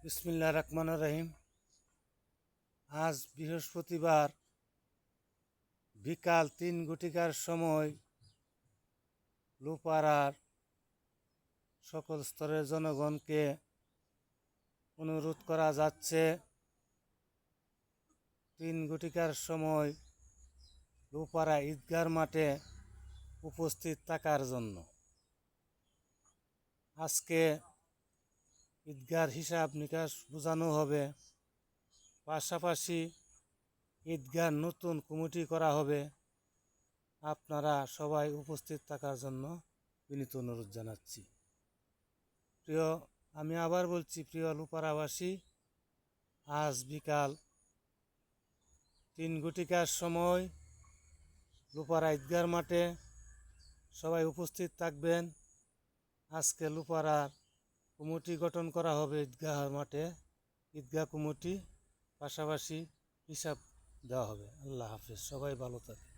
বিসমিল্লাহির রহমানির রহিম। আজ বৃহস্পতিবার বিকাল 3 ঘটিকার সময় লুপাড়ার সকল স্তরের জনগণকে অনুরোধ করা যাচ্ছে 3 ঘটিকার সময় লুপাড়া ঈদগাহ মাঠে উপস্থিত থাকার জন্য। আজকে ঈদগাহর হিসাব নিকাশ বোঝানো হবে, পাশাপাশি ঈদগাহ নতুন কমিটি করা হবে। আপনারা সবাই উপস্থিত থাকার জন্য বিনীত অনুরোধ জানাচ্ছি। আমি আবার বলছি, প্রিয় লুপাড়াবাসী, আজ বিকাল 3 ঘটিকার সময় লুপাড়া ঈদগাহ মাঠে সবাই উপস্থিত থাকবেন। আজকে লুপাড়ার কমিটি গঠন করা হবে ঈদগাহ মাঠে, ঈদগাহ কমিটি, পাশাপাশি হিসাব দেওয়া হবে। আল্লাহ হাফেজ, সবাই ভালো থাকে।